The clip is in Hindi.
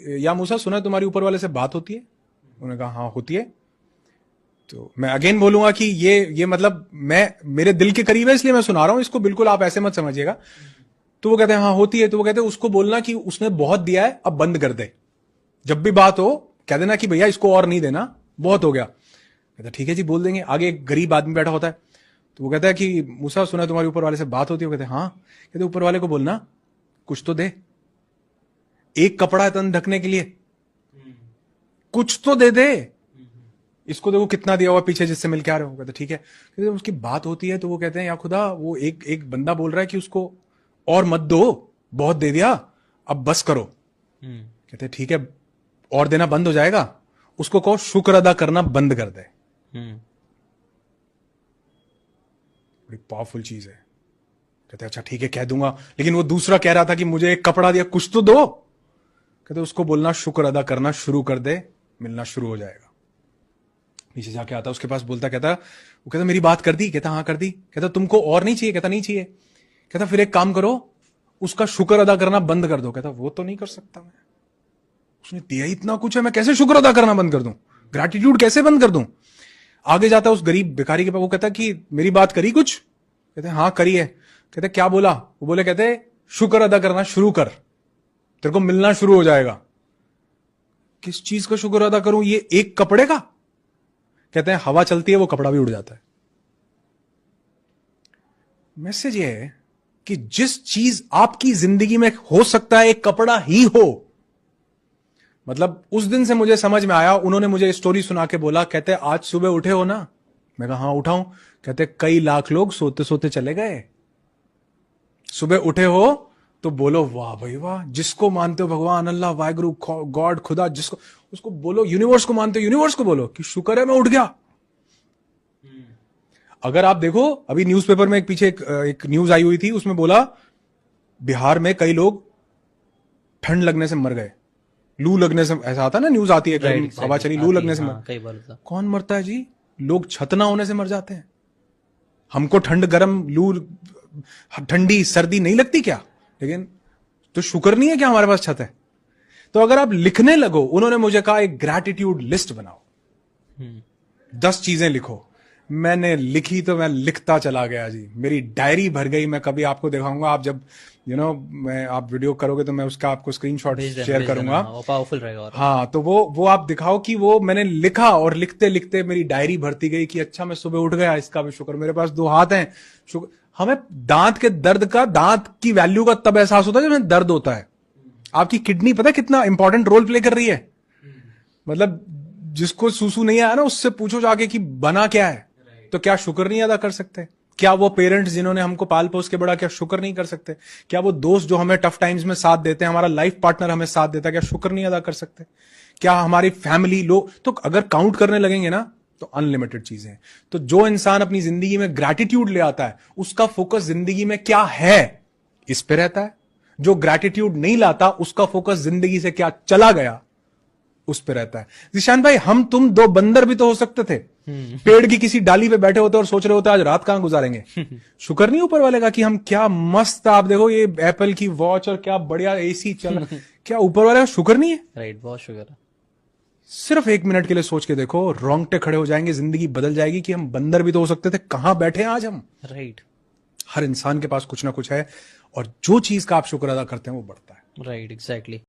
या मूसा सुना तुम्हारी ऊपर वाले से बात होती है? उन्होंने कहा हाँ होती है। तो मैं अगेन बोलूंगा कि ये मतलब मैं मेरे दिल के करीब है इसलिए मैं सुना रहा हूं इसको, बिल्कुल आप ऐसे मत समझिएगा। तो वो कहते हैं हाँ होती है। तो वो कहते हैं उसको बोलना कि उसने बहुत दिया है अब बंद कर दे, जब भी बात हो कह देना कि भैया इसको और नहीं देना, बहुत हो गया। कहता ठीक है जी बोल देंगे। आगे एक गरीब आदमी बैठा होता है, तो वो कहता है कि मूसा सुना तुम्हारे ऊपर वाले से बात होती है? वो कहते हैं हाँ। कहते ऊपर वाले को बोलना कुछ तो दे, एक कपड़ा है तन ढकने के लिए, कुछ तो दे दे, इसको देखो कितना दिया हुआ पीछे जिससे मिल के आ रहे हो। कहते ठीक है। कहते उसकी बात होती है तो वो कहते हैं या खुदा वो एक बंदा बोल रहा है कि उसको और मत दो, बहुत दे दिया अब बस करो। कहते ठीक है और देना बंद हो जाएगा, उसको कहो शुक्र अदा करना बंद कर दे। बड़ी पावरफुल चीज है। कहते अच्छा ठीक है कह दूंगा, लेकिन वो दूसरा कह रहा था कि मुझे एक कपड़ा दिया कुछ तो दो। कहते उसको बोलना शुक्र अदा करना शुरू कर दे, मिलना शुरू हो जाएगा। नीचे जाके आता उसके पास, बोलता कहता वो कहता मेरी बात कर दी? कहता हाँ कर दी। कहता तुमको और नहीं चाहिए? कहता नहीं चाहिए। कहता फिर एक काम करो उसका शुक्र अदा करना बंद कर दो। कहता वो तो नहीं कर सकता मैं, उसने दिया इतना कुछ है, मैं कैसे शुक्र अदा करना बंद कर दूं, ग्रैटिट्यूड कैसे बंद कर दूं। आगे जाता उस गरीब भिखारी के पास, वो कहता कि मेरी बात करी कुछ? कहते हाँ करी है। कहते क्या बोला? वो बोले कहते शुक्र अदा करना शुरू कर, तेरे को मिलना शुरू हो जाएगा। किस चीज का शुक्र अदा करूं? ये एक कपड़े का? कहते हैं हवा चलती है वो कपड़ा भी उड़ जाता है। मैसेज ये है कि जिस चीज आपकी जिंदगी में हो सकता है एक कपड़ा ही हो, मतलब उस दिन से मुझे समझ में आया। उन्होंने मुझे स्टोरी सुना के बोला, कहते आज सुबह उठे हो ना? मैं कहा हाँ उठाऊं। कहते कई लाख लोग सोते सोते चले गए, सुबह उठे हो तो बोलो वाह भाई वाह। जिसको मानते हो भगवान अल्लाह वाहिगुरु गॉड खुदा, जिसको उसको बोलो, यूनिवर्स को मानते हो यूनिवर्स को बोलो कि शुक्र है मैं उठ गया। अगर आप देखो अभी न्यूज़पेपर में एक पीछे एक न्यूज आई हुई थी, उसमें बोला बिहार में कई लोग ठंड लगने से मर गए, लू लगने से, ऐसा आता ना न्यूज आती है हवा चली लू लगने से मर। कौन मरता है जी? लोग छत ना होने से मर जाते हैं। हमको ठंड गर्म लू ठंडी सर्दी नहीं लगती क्या? लेकिन तो शुक्र नहीं है क्या हमारे पास छत है? तो अगर आप लिखने लगो, उन्होंने मुझे कहा एक ग्रैटिट्यूड लिस्ट बनाओ, 10 चीजें लिखो। मैंने लिखी तो मैं लिखता चला गया जी, मेरी डायरी भर गई। मैं कभी आपको दिखाऊंगा, आप जब मैं आप वीडियो करोगे तो मैं उसका आपको स्क्रीनशॉट शेयर करूंगा, वो पावरफुल रहेगा। हाँ तो वो आप दिखाओ कि वो मैंने लिखा, और लिखते लिखते मेरी डायरी भरती गई कि अच्छा मैं सुबह उठ गया, इसका भी शुक्र, मेरे पास 2 हाथ हैं, शुक्र। हमें दांत के दर्द का, दांत की वैल्यू का तब एहसास होता है जब हमें दर्द होता है। आपकी किडनी पता है कितना इंपॉर्टेंट रोल प्ले कर रही है? मतलब जिसको सूसू नहीं आया ना, उससे पूछो जाके कि बना क्या है, तो क्या शुक्र नहीं अदा कर सकते? क्या वो पेरेंट्स जिन्होंने हमको पाल पोस के बड़ा, क्या शुक्र नहीं कर सकते? क्या वो दोस्त जो हमें टफ टाइम्स में साथ देते हैं, हमारा लाइफ पार्टनर हमें साथ देता है, क्या शुक्र नहीं अदा कर सकते? क्या हमारी फैमिली लोग, तो अगर काउंट करने लगेंगे ना तो अनलिमिटेड चीजें हैं। तो जो इंसान अपनी जिंदगी में ग्रैटिट्यूड ले आता है, उसका फोकस जिंदगी में क्या है इस पे रहता है। जो ग्रैटिट्यूड नहीं लाता, उसका फोकस जिंदगी से क्या चला गया उस पे रहता है। जिशान भाई, हम तुम 2 बंदर भी तो हो सकते थे, पेड़ की किसी डाली पे बैठे होते और सोच रहे होते आज रात कहां गुजारेंगे। शुक्र नहीं ऊपर वाले का कि हम क्या मस्त, आप देखो ये एप्पल की वॉच और क्या बढ़िया एसी चल रहा, क्या ऊपर वाले का शुक्र नहीं है? राइट, बहुत शुक्र है। सिर्फ 1 मिनट के लिए सोच के देखो, रोंगटे खड़े हो जाएंगे, जिंदगी बदल जाएगी कि हम बंदर भी तो हो सकते थे, कहां बैठे हैं आज हम। राइट, हर इंसान के पास कुछ ना कुछ है, और जो चीज का आप शुक्र अदा करते हैं वो बढ़ता है। Right, exactly.